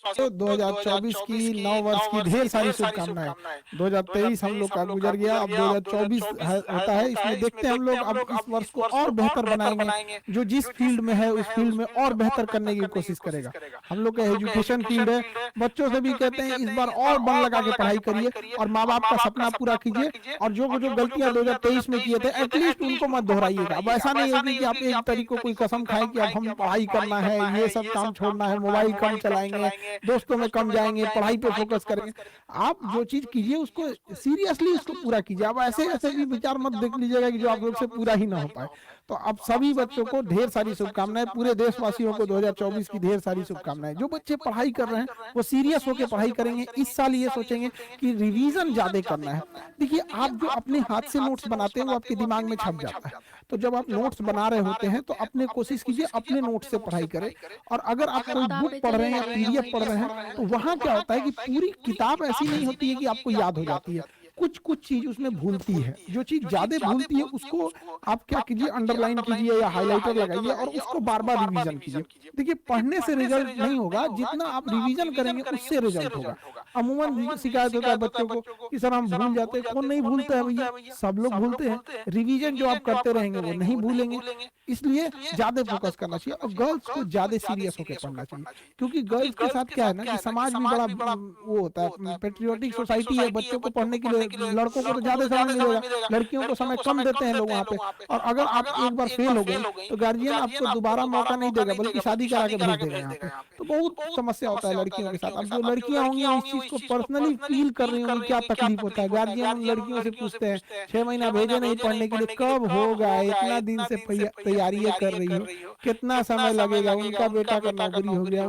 2024 की नव वर्ष की ढेर सारी शुभकामनाएं। 2023 हम लोग का गुजर गया, अब 2024 होता है। इसमें देखते हैं हम लोग अब इस वर्ष को और बेहतर बनाएंगे। जो जिस फील्ड में है उस फील्ड में और बेहतर करने की कोशिश करेगा। हम लोग का एजुकेशन फील्ड है, बच्चों से भी कहते हैं इस बार और मन लगा के पढ़ाई करिए और माँ बाप का सपना पूरा कीजिए। और जो जो गलतियां 2023 में किए थे एटलीस्ट उनको मत दोहराइएगा। अब ऐसा नहीं होगी कि आप एक तरीके कोई कसम खाएं कि अब हम पढ़ाई करना है, ये सब काम छोड़ना है, मोबाइल कम चलाएंगे, दोस्तों में कम जाएंगे, पढ़ाई पे फोकस करेंगे। आप जो चीज कीजिए उसको सीरियसली उसको पूरा कीजिए। अब ऐसे ऐसे भी विचार मत देख लीजिएगा कि जो आप लोग से पूरा ही ना हो पाए। तो अब सभी बच्चों को ढेर सारी शुभकामनाएं, पूरे देशवासियों को 2024 की ढेर सारी शुभकामनाएं। जो बच्चे पढ़ाई कर रहे हैं वो सीरियस होकर पढ़ाई करेंगे। इस साल ये सोचेंगे कि रिवीजन ज्यादा करना है। देखिए, आप जो अपने हाथ से नोट्स बनाते हैं वो आपके दिमाग में छप जाता है। तो जब आप नोट्स बना रहे होते हैं तो अपने कोशिश कीजिए अपने नोट्स से पढ़ाई करें। और अगर आप कोई बुक पढ़ रहे हैं या पीडीएफ पढ़ रहे हैं तो वहां क्या होता है कि पूरी किताब ऐसी नहीं होती है कि आपको याद हो जाती है। कुछ कुछ चीज उसमें भूलती है। जो चीज ज्यादा भूलती है उसको आप क्या कीजिए, अंडरलाइन कीजिए या हाइलाइटर लगाइए और उसको बार बार रिवीजन कीजिए। देखिए, पढ़ने से रिजल्ट नहीं होगा, जितना आप रिवीजन करेंगे उससे रिजल्ट होगा। अमूमन शिकायत होता है बच्चों को कि सर हम भूल जाते हैं। कौन नहीं भूलता है भैया, सब लोग भूलते हैं। रिवीजन जो आप करते रहेंगे वो नहीं भूलेंगे। इसलिए ज्यादा फोकस करना चाहिए और गर्ल्स को ज्यादा सीरियस होकर पढ़ना चाहिए। क्योंकि गर्ल्स के साथ क्या है ना कि समाज भी बड़ा वो होता है, पेट्रियोटिक सोसाइटी है। बच्चों को पढ़ने के लिए लड़कों को तो ज्यादा समय मिलेगा, लड़कियों को समय कम देते हैं लोग वहाँ पे। और अगर आप एक बार फेल हो गए तो गार्जियन आपको दोबारा मौका नहीं देगा, बल्कि शादी करा के भेज देगा यहाँ पे। तो बहुत समस्या होता है लड़कियों के साथ। अब जो लड़कियां होंगी इस चीज को पर्सनली फील कर रही होंगी क्या तकलीफ होता है। गार्जियन उन लड़कियों से पूछते हैं 6 महीना भेजे नहीं पढ़ने के लिए, कब होगा, इतना दिन से तैयारी कर रही हो, कितना समय लगेगा, उनका बेटा का नौकरी हो गया।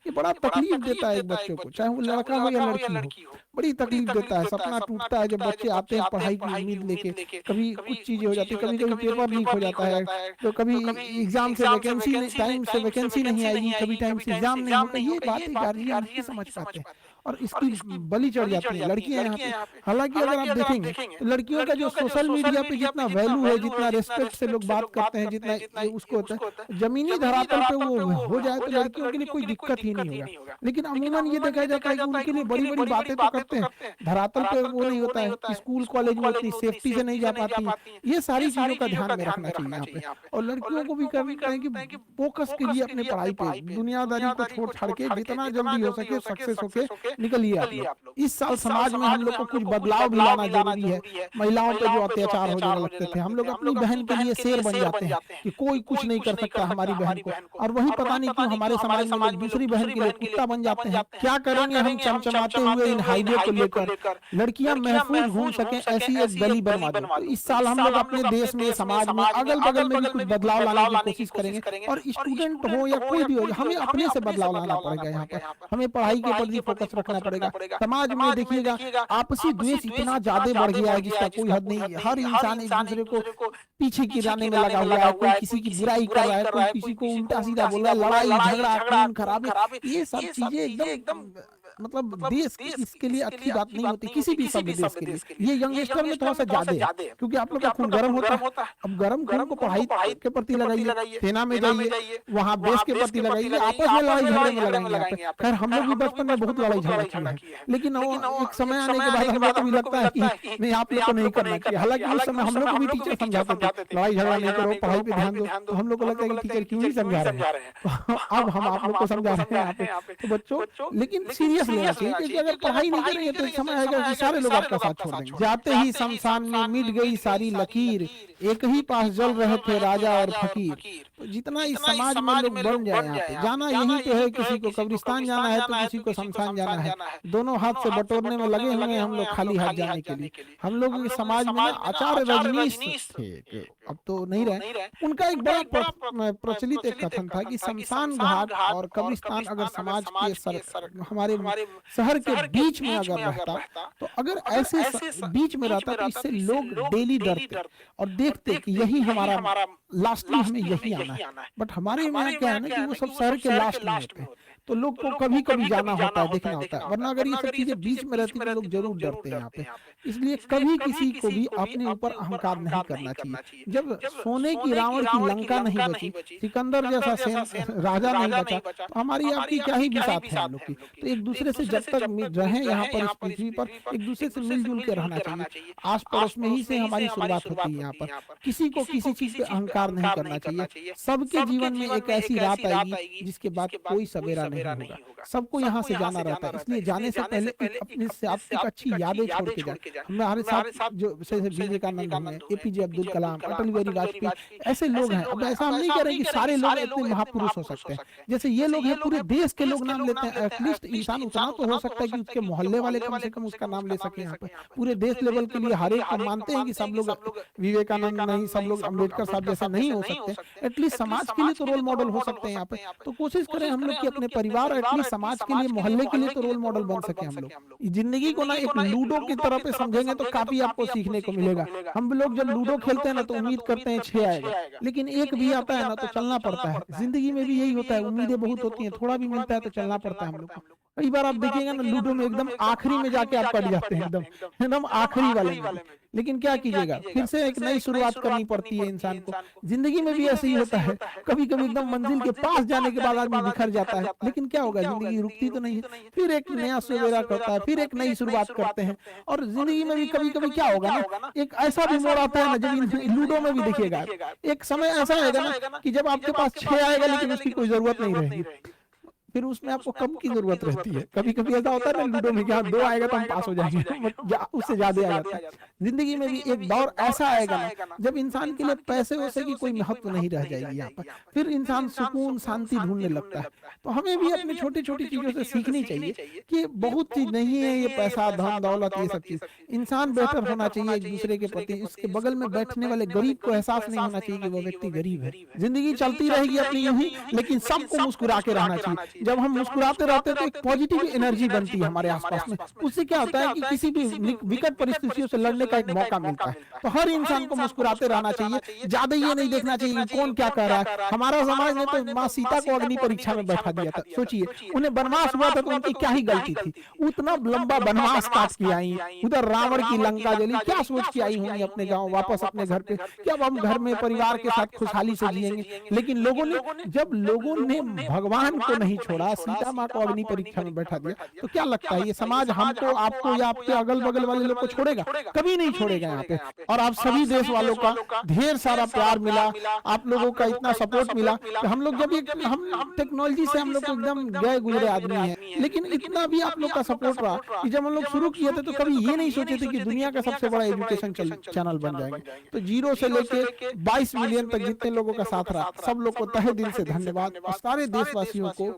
ये बड़ा तकलीफ देता है एक बच्चों को, चाहे वो लड़का हो या लड़की हो। बड़ी तकलीफ देता है, सपना टूटता है जब बच्चे आते हैं पढ़ाई की उम्मीद लेके। कभी कुछ चीजें हो जाती है, कभी कभी पेपर लीक हो जाता है, तो कभी एग्जाम से वैकेंसी टाइम से वैकेंसी नहीं आएगी, कभी टाइम से एग्जाम नहीं होगा। ये बातें गार्जियन नहीं समझ पाते और इसकी बलि चढ़ जाती है लड़कियां यहाँ पे। हालांकि अगर आप देखेंगे तो लड़कियों का जो सोशल मीडिया पे जितना वैल्यू है, जितना रेस्पेक्ट से लोग बात करते हैं, जितना उसको होता है, जमीनी धरातल पे वो हो जाए तो लड़कियों के लिए कोई दिक्कत ही नहीं होगा। लेकिन अमूमन ये देखा जाता है कि उनके लिए बड़ी बड़ी बातें तो करते हैं, धरातल पे वो नहीं होता है। स्कूल कॉलेज में उतनी सेफ्टी से नहीं जा पाती। ये सारी चीजों का ध्यान में रखना चाहिए यहाँ पे। और लड़कियों को भी करना है कि फोकस कीजिए अपने पढ़ाई पे, दुनियादारी को छोड़ छाड़ के जितना जल्दी हो सके सक्सेस होके निकलिए आप लोग। इस साल समाज में हम लोग को कुछ बदलाव भी लाना जरूरी है। महिलाओं पे जो अत्याचार हो जाने लगते थे, हम लोग अपनी बहन के लिए शेर बन जाते हैं कि कोई कुछ नहीं कर सकता हमारी बहन को। और वही पता नहीं क्यों हमारे समाज में लोग दूसरी बहन के लिए कुत्ता बन जाते हैं। क्या करेंगे हम चमचमाते हुए इन हाईवे को लेकर, लड़कियां महफूज घूम सके ऐसी एक गली बनवा दें। तो इस साल हम लोग अपने देश में, समाज में, अगल बगल में भी कुछ बदलाव लाने की कोशिश करेंगे। और स्टूडेंट हो या कोई भी हो, हमें अपने से बदलाव लाना पड़ेगा। यहाँ पर हमें पढ़ाई के प्रति फोकस रखना पड़ेगा। समाज में देखिएगा आपसी द्वेष इतना ज्यादा बढ़ गया है जिसका कोई हद नहीं। हर इंसान एक दूसरे को पीछे गिराने में लगा हुआ है। कोई किसी की बुराई कर रहा है, कोई किसी को उल्टा सीधा बोल रहा है, लड़ाई झगड़ा खून खराबे, ये सब चीजें एकदम मतलब देश इसके लिए अच्छी बात नहीं होती, किसी भी सभ्य देश के लिए। ये यंगस्टर में थोड़ा सा ज्यादा है क्योंकि आप लोग का खून गर्म होता है। अब गर्म खून को पढ़ाई के प्रति लगाइए, सेना में जाइए, वहाँ देश के प्रति लगाइए, आपस में लड़ाई झगड़े में लगाएंगे यहाँ पे। खैर हम लोग भी बचपन में बहुत लड़ाई झगड़ा किया है, लेकिन एक समय आने के बाद हम लोग को भी लगता है कि नहीं आप लोग को नहीं करना चाहिए। हालांकि उस समय हम लोग को भी टीचर समझाते थे लड़ाई झगड़ा नहीं करो, पढ़ाई पे ध्यान दो। तो हम लोग को लगता है कि टीचर क्यों नहीं समझा रहे हैं। अब हम आप लोग को समझा रहे हैं यहाँ पे। तो बच्चों लेकिन सीरियस लेना चाहिए, क्योंकि अगर पढ़ाई नहीं करेंगे तो एक समय आएगा कि सारे लोग आपका साथ छोड़ देंगे। जाते ही शमशान में मिट गई सारी लकीर, एक ही पास जल रहे थे राजा और फकीर। तो जितना इस समाज में लोग बन जाए, यहाँ पे जाना यही तो है, किसी को कब्रिस्तान जाना है तो किसी को शमशान जाना है। दोनों हाथ से बटोरने में लगे हुए हैं हम लोग खाली हाथ जाने के लिए। हम लोग समाज में ना आचार्य रजनीश थे, अब तो नहीं रहे। उनका एक बड़ा प्रचलित एक कथन था कि शमशान घाट और कब्रिस्तान अगर समाज के हमारे शहर के बीच में अगर रहता, तो अगर ऐसे बीच में रहता तो इससे लोग डेली डरते और देखते कि यही हमारा लास्ट में हमें यही आना है। बट हमारे यहाँ क्या है ना कि वो सब शहर के लास्ट में होते हैं। तो लोग को कभी कभी जाना होता है, देखना होता है, वरना अगर ये सब चीजें बीच में रहती तो लोग जरूर डरते हैं यहाँ पे। इसलिए कभी किसी को भी अपने ऊपर अहंकार नहीं करना चाहिए। जब सोने की रावण की लंका नहीं बची, सिकंदर जैसा राजा नहीं बचा, तो हमारी आपकी क्या ही बिसात है हम लोग की। तो एक दूसरे से जब तक रहे यहाँ पर इस पृथ्वी पर, एक दूसरे से मिलजुल के रहना चाहिए। आस पड़ोस में ही से हमारी शुरुआत होती है यहाँ पर। किसी को किसी चीज पे अहंकार नहीं करना चाहिए। सबके जीवन में एक ऐसी रात आएगी जिसके बाद कोई सवेरा नहीं होगा, सबको यहाँ से जाना रहता है। इसलिए जाने से पहले एक अपने से आप एक अच्छी यादें छोड़ के जाए। हमारे साथ जो जैसे विवेकानंद हैं, एपीजे अब्दुल कलाम, अटल बिहारी वाजपेयी, ऐसे लोग हैं। अब ऐसा हम नहीं कह रहे कि सारे लोग इतने महापुरुष हो सकते हैं, जैसे ये लोग हैं पूरे देश के लोग नाम लेते हैं। एटलीस्ट इंसान उतना तो हो सकता है कि उसके मोहल्ले वाले कम से कम उसका नाम ले सके यहाँ पे। पूरे देश लेवल के लिए हर एक को मानते हैं कि सब लोग विवेकानंद नहीं, सब लोग अम्बेडकर साहब जैसे नहीं हो सकते, एटलीस्ट समाज के लिए तो रोल मॉडल हो सकते हैं यहाँ पे। तो कोशिश करें हम लोग कि अपने परिवार, एटलीस्ट समाज के लिए, मोहल्ले के लिए तो रोल मॉडल बन सके हम लोग। जिंदगी को ना एक लूडो की तरह पे समझेंगे तो काफी आपको सीखने को मिलेगा। हम लोग जब लूडो खेलते हैं ना तो उम्मीद करते हैं 6 आएगा, लेकिन एक भी आता है ना तो चलना पड़ता है। जिंदगी में भी यही होता है, उम्मीदें बहुत होती हैं, थोड़ा भी मिलता है तो चलना पड़ता है हम लोग को। कई बार आप देखिएगा ना लूडो में एकदम आखिरी में जाके आप पड़ जाते हैं, एकदम आखिरी वाले में। लेकिन क्या कीजिएगा, फिर से एक नई शुरुआत करनी पड़ती है इंसान को। जिंदगी में भी ऐसे ही होता है, कभी कभी एकदम मंजिल के पास जाने के बाद आदमी बिखर जाता है, लेकिन क्या होगा, जिंदगी रुकती तो नहीं है। फिर एक नया सवेरा करता है, फिर एक नई शुरुआत करते हैं। और जिंदगी में भी कभी कभी क्या होगा ना, एक ऐसा भी मोड़ आता है ना, जब लूडो में भी देखिएगा एक समय ऐसा आएगा ना कि जब आपके पास 6 आएगा लेकिन उसकी कोई जरूरत नहीं रहेगी, फिर उसमें आपको कम की जरूरत रहती है। कभी कभी ऐसा होता है ना लूडो में, क्या 2 आएगा तो हम पास हो जाएंगे, उससे ज्यादा आ जाता है। जिंदगी में भी एक दौर ऐसा आएगा ना जब इंसान के लिए पैसे वैसे की कोई महत्व नहीं रह जाएगी यहाँ पर। फिर इंसान सुकून शांति ढूंढने लगता है। तो हमें भी अपनी छोटी छोटी चीजों से सीखनी चाहिए कि बहुत चीज नहीं है ये पैसा, धन दौलत, ये सब चीज। इंसान बेहतर होना चाहिए एक दूसरे के प्रति। उसके बगल में बैठने वाले गरीब को एहसास नहीं होना चाहिए कि वो व्यक्ति गरीब है। जिंदगी चलती रहेगी अपनी यूं ही, लेकिन सबको मुस्कुरा के रहना चाहिए। जब हम मुस्कुराते रहते हैं तो एक पॉजिटिव एनर्जी बनती है हमारे आसपास में। उससे क्या होता है कि किसी भी विकट परिस्थितियों से लड़ने का एक मौका मिलता है। तो हर इंसान को मुस्कुराते रहना चाहिए। ज्यादा ये नहीं देखना चाहिए कि कौन क्या कर रहा है। हमारा समाज ने तो माँ सीता को अग्नि परीक्षा में बैठा दिया था। सोचिए, उन्हें वनवास हुआ था तो उनकी क्या ही गलती थी। उतना लंबा वनवास काट के आई, उधर रावण की लंका जली, क्या सोच के आई होंगी अपने गाँव वापस अपने घर पे, क्या हम घर में परिवार के साथ खुशहाली से जिएंगे। लेकिन लोगों ने, जब लोगों ने भगवान को नहीं छोड़ा, सीता माँ को अग्नि परीक्षा में बैठा दिया, तो क्या लगता है ये समाज हमको, आपको या आपके अगल बगल वाले लोग को छोड़ेगा? कभी नहीं छोड़ेगा यहाँ पे। और आप सभी देश वालों का ढेर सारा प्यार मिला, आप लोगों का इतना सपोर्ट मिला कि हम लोग जब हम टेक्नोलॉजी से हम लोग एकदम गए गुजरे आदमी हैं, लेकिन इतना भी आप लोग का सपोर्ट रहा कि जब हम लोग शुरू किए थे तो कभी ये नहीं सोचे थे कि दुनिया का सबसे बड़ा एजुकेशन चैनल बन जाएंगे। तो 0 से लेके 22 मिलियन तक जितने लोगों का साथ रहा, सब लोग को तहे दिल से धन्यवाद। और सारे देशवासियों को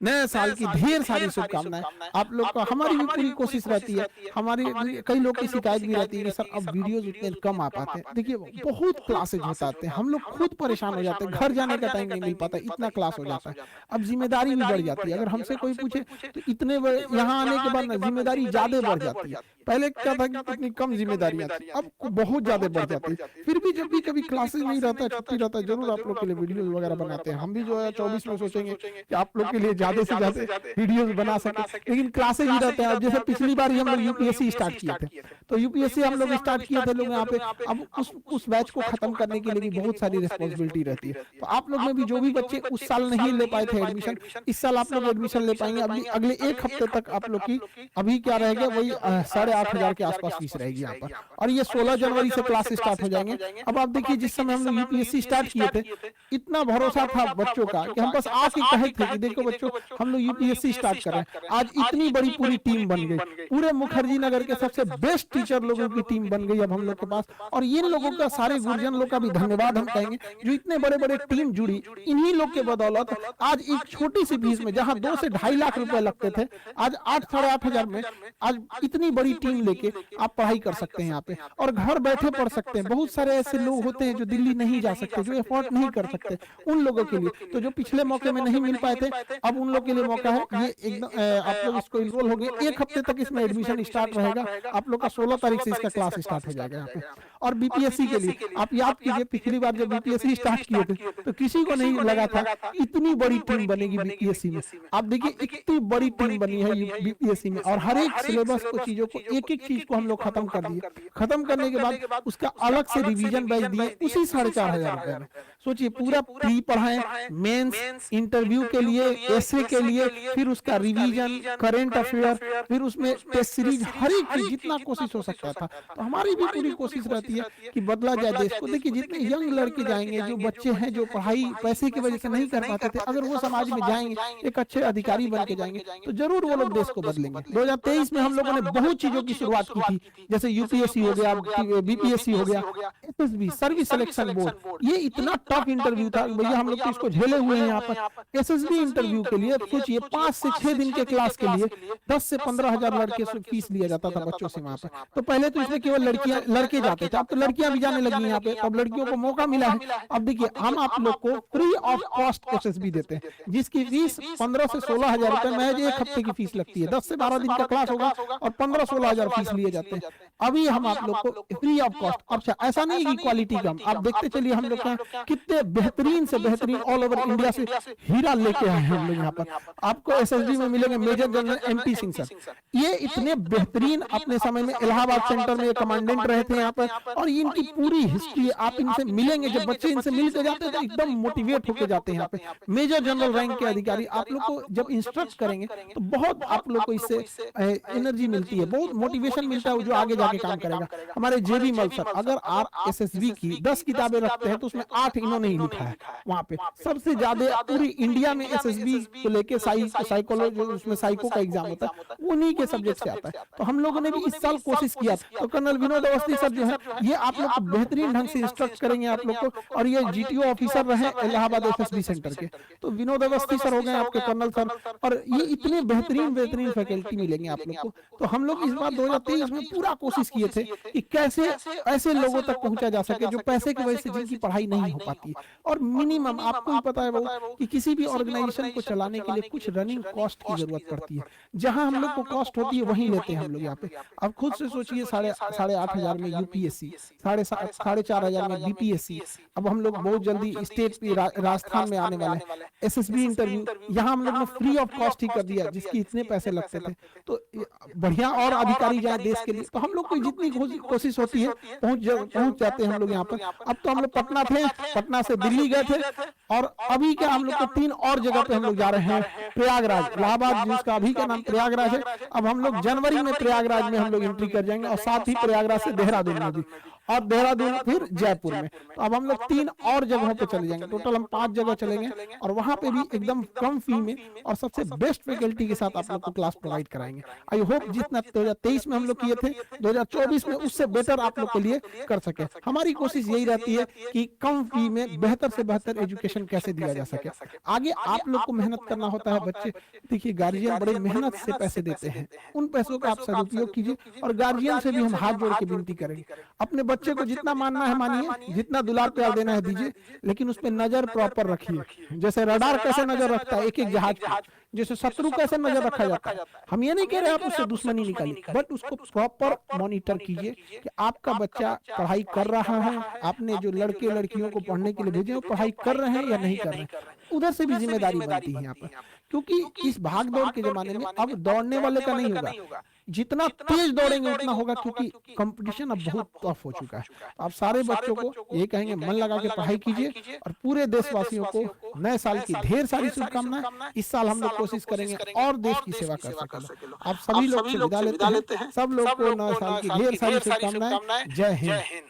नए साल की ढेर सारी शुभकामनाएं। आप लोग का, हमारी भी पूरी कोशिश रहती है। हमारी कई लोग की शिकायत भी रहती है कि सर अब वीडियोस उतने कम आ पाते हैं। देखिए, बहुत क्लासेज होता है, हम लोग खुद परेशान हो जाते हैं, घर जाने का टाइम नहीं मिल पाता, इतना क्लास हो जाता है। अब जिम्मेदारी भी बढ़ जाती है। अगर हमसे कोई पूछे तो इतने यहाँ आने के बाद जिम्मेदारी ज्यादा बढ़ जाती है। पहले क्या था कि इतनी कम जिम्मेदारियां थी, अब बहुत ज्यादा बढ़ जाती है। फिर भी जब भी कभी क्लासेज नहीं रहता है, छुट्टी रहता है, जरूर आप लोग के लिए वीडियोस वगैरह बनाते हैं। हम भी जो है 24 में सोचेंगे कि आप लोग के लिए ज्यादा से ज्यादा वीडियोस बना सके, लेकिन क्लासेज ही रहते हैं। जैसे पिछली बार ही हम लोग यूपीएससी स्टार्ट किए थे, तो यूपीएससी हम लोग स्टार्ट किए थे लोग यहाँ पे। अब उस बैच को खत्म करने के लिए भी बहुत सारी रिस्पॉन्सिबिलिटी रहती है। तो आप लोग में भी जो भी बच्चे उस साल नहीं ले पाए थे एडमिशन, इस साल आप लोग एडमिशन ले पाएंगे। अगले 1 हफ्ते तक आप लोग की अभी क्या रहेगा, वही 8,500 के आसपास फीस रहेगी यहाँ पर। और ये 16 जनवरी से क्लास स्टार्ट हो जाएंगे। अब आप देखिए, जिस समय हम लोग यूपीएससी स्टार्ट किए थे, इतना भरोसा था बच्चों का कि हम बस आके कहे थे कि देखो बच्चों, हम लोग यूपीएससी स्टार्ट कर रहे हैं। आज इतनी बड़ी पूरी टीम बन गई, पूरे मुखर्जी नगर के सबसे बेस्ट टीचर लोगों की टीम बन गई अब हम लोग के पास। और इन लोगों का, सारे गुरुजन लोग का भी धन्यवाद हम कहेंगे, जो इतने बड़े बड़े टीम जुड़ी। इन्हीं लोग के बदौलत आज एक छोटी सी फीस में, जहां 2 से 2.5 लाख रुपए लगते थे, आज 8 साढ़े 8 हजार में आज इतनी बड़ी टीम लेके आप पढ़ाई कर सकते हैं यहाँ पे, और घर बैठे पढ़ सकते हैं। बहुत सारे ऐसे लोग होते हैं जो दिल्ली नहीं जा सकते, जो एफोर्ड नहीं कर सकते, उन लोगों के लिए तो जो पिछले मौके में नहीं मिल पाए थे, अब उन लोग के लिए मौका है। ये एकदम आप लोग इसको इनरोल हो गए। 1 हफ्ते तक इसमें एडमिशन स्टार्ट रहेगा। आप लोग का 16 तारीख से इसका क्लास स्टार्ट हो जाएगा यहाँ पे। और बीपीएससी के लिए आप याद कीजिए, पिछली बार जब बीपीएससी स्टार्ट किए थे तो किसी को नहीं लगा था इतनी बड़ी टीम बनेगी बीपीएससी में। आप देखिए इतनी बड़ी टीम बनी है बीपीएससी में, और हर एक सिलेबस को, चीजों को, एक एक चीज को हम लोग खत्म कर दिए। खत्म करने के बाद उसका अलग से रिवीजन बैच दिए उसी 4,500 रुपए में। सोचिए, पूरा प्री पढ़ाए, मेंस, इंटरव्यू के लिए, एसे के लिए, फिर उसका रिवीजन, करेंट अफेयर, फिर उसमें टेस्ट सीरीज, हर एक चीज जितना कोशिश हो सकता था। तो हमारी भी पूरी कोशिश रहती है कि बदला जाए देश को। देखिए जितने यंग लड़के जाएंगे, जो बच्चे हैं जो पढ़ाई पैसे की वजह से नहीं कर पाते थे, अगर वो समाज में जाएंगे, एक अच्छे अधिकारी बन के जाएंगे, तो जरूर वो लोग देश को बदलेंगे। 2023 में हम लोगों ने बहुत चीजों की शुरुआत की थी, जैसे यूपीएससी हो गया, बीपीएससी हो गया, एसएसबी सर्विस सिलेक्शन बोर्ड। ये इतना टफ इंटरव्यू था भैया, हम लोग तो इसको झेले हुए हैं यहाँ पर। एसएसबी इंटरव्यू के लिए सोचिए 5 से 6 दिन के क्लास के लिए 10 से 15,000 लड़के से फीस लिया जाता था बच्चों से वहाँ पे। तो पहले तो इसमें केवल लड़के जाते थे, अब तो लड़कियां भी जाने लगी हैं यहाँ पे, अब लड़कियों को मौका मिला है। अब देखिए हम आप लोग को फ्री ऑफ कॉस्ट एसएसबी देते हैं, जिसकी फीस 15 से 16,000 रुपए महज एक हफ्ते की फीस लगती है। 10 से 12 दिन का क्लास होगा और 15-16,000 फीस लिए जाते हैं। अभी हम आप लोग को फ्री ऑफ कॉस्ट। अच्छा, ऐसा नहीं है कि क्वालिटी कम, आप देखते चलिए हम लोग कितने बेहतरीन से बेहतरीन ऑल ओवर इंडिया से हीरा लेके आए हैं हम लोग यहाँ पर। आपको एसएसबी में मिलेंगे major general MP Singh sir, ये इतने बेहतरीन, अपने समय में इलाहाबाद सेंटर में कमांडेंट रहे थे यहाँ पर, और इनकी पूरी हिस्ट्री आप इनसे मिलेंगे, जब बच्चे इनसे मिलकर जाते हैं तो एकदम मोटिवेट होकर जाते हैं यहाँ पे। मेजर जनरल रैंक के अधिकारी आप लोग को जब इंस्ट्रक्ट करेंगे तो बहुत आप लोग को इससे एनर्जी मिलती है, बहुत मोटिवेशन मिलता है जो आगे जाके काम करेगा। हमारे जेबी मल सर, अगर आप एसएसबी की 10 किताबें रखते हैं तो उसमें 8 इन्होंने ही लिखा है। वहाँ पे सबसे ज्यादा पूरी इंडिया में एसएसबी को लेके साइकोलॉजी, उसमें साइको का एग्जाम होता है, उन्हीं के सब्जेक्ट से आता है। तो हम लोगों ने भी इस साल कोशिश किया। तो कर्नल विनोद अवस्थी सर जो है, ये आप लोग को बेहतरीन ढंग से इंस्ट्रक्ट करेंगे आप लोग को, और ये जीटीओ ऑफिसर रहे इलाहाबाद एसएसबी सेंटर के। तो विनोद अवस्थी सर हो गए आपके कर्नल सर, और ये इतने बेहतरीन फैकल्टी मिलेंगे आप लोग को। तो हम लोग इस बार 2023 में पूरा कोशिश किए थे कि कैसे ऐसे लोगों तक पहुंचा जा सके जो पैसे की वजह से जिनकी पढ़ाई नहीं हो पाती है। और मिनिमम आपको भी पता है वो कि किसी भी ऑर्गेनाइजेशन को चलाने के लिए कुछ रनिंग कॉस्ट की जरूरत पड़ती है। जहां हम लोग को कॉस्ट होती है वहीं लेते हैं हम लोग यहाँ पे। अब खुद से सोचिए, 8,500 में यूपीएससी, 4,500 में बीपीएससी, अब हम लोग बहुत जल्दी स्टेट राजस्थान में आने वाले हैं, एसएसबी इंटरव्यू, यहाँ हम लोग ने फ्री ऑफ कॉस्ट ही कर दिया, जिसकी इतने पैसे लगते थे। तो बढ़िया और अधिकारी जाए देश के लिए, तो हम लोग को जितनी कोशिश होती है पहुंच जाते हैं हम लोग यहाँ पर। अब तो हम लोग पटना थे, पटना से दिल्ली गए थे, और अभी क्या हम लोग को 3 और जगह पे हम लोग जा रहे हैं। प्रयागराज, इलाहाबाद जिसका अभी का नाम प्रयागराज है, अब हम लोग जनवरी में प्रयागराज में हम लोग एंट्री कर जाएंगे, और साथ ही प्रयागराज से देहरादून में भी, और देहरादून फिर जयपुर में। तो अब हम लोग 3 और जगहों पे चले जाएंगे, टोटल हम 5 जगह चलेंगे, और वहां पे भी एकदम कम फी में और सबसे बेस्ट फैकल्टी के साथ आप लोग को क्लास प्रोवाइड कराएंगे। आई होप जितना 2023 में हम लोग किए थे, 2024 में उससे बेटर आप लोग के लिए कर सके। हमारी कोशिश यही रहती है कि कम फी में बेहतर से बेहतर एजुकेशन कैसे दिया जा सके। आगे आप लोग को मेहनत करना होता है। बच्चे देखिए, गार्जियन बड़े मेहनत से पैसे देते हैं, उन पैसों का आप सदुपयोग कीजिए, और गार्जियन से भी हम हाथ जोड़ के विनती करेंगे, अपने बच्चे को जितना मानना है मानिए, जितना दुलार प्यार देना है दीजिए, लेकिन उस पर नजर प्रॉपर रखिए। जैसे रडार कैसे नजर रखता है एक एक जहाज पर, जैसे शत्रु कैसे नजर रखा जाता है। हम ये नहीं कह रहे आप उससे दुश्मनी निकालिए, बट उसको प्रॉपर मॉनिटर कीजिए कि आपका बच्चा पढ़ाई कर रहा है, आपने जो लड़के लड़कियों को पढ़ने के लिए भेजे वो पढ़ाई कर रहे हैं या नहीं कर रहे हैं। उधर से भी जिम्मेदारी बनती है यहाँ पर, क्योंकि इस भाग दौड़ के जमाने में अब दौड़ने वाले का नहीं होगा, जितना तेज दौड़ेंगे उतना होगा, क्योंकि कंपटीशन अब बहुत टफ हो चुका है। आप सारे बच्चों को ये कहेंगे, मन लगा के पढ़ाई कीजिए, और पूरे देशवासियों को नए साल की ढेर सारी शुभकामनाएं। इस साल हम लोग कोशिश करेंगे और देश की सेवा कर सकें। आप सभी लोग से विदा लेते हैं, सब लोग को नए साल की ढेर सारी शुभकामनाएं। जय हिंद।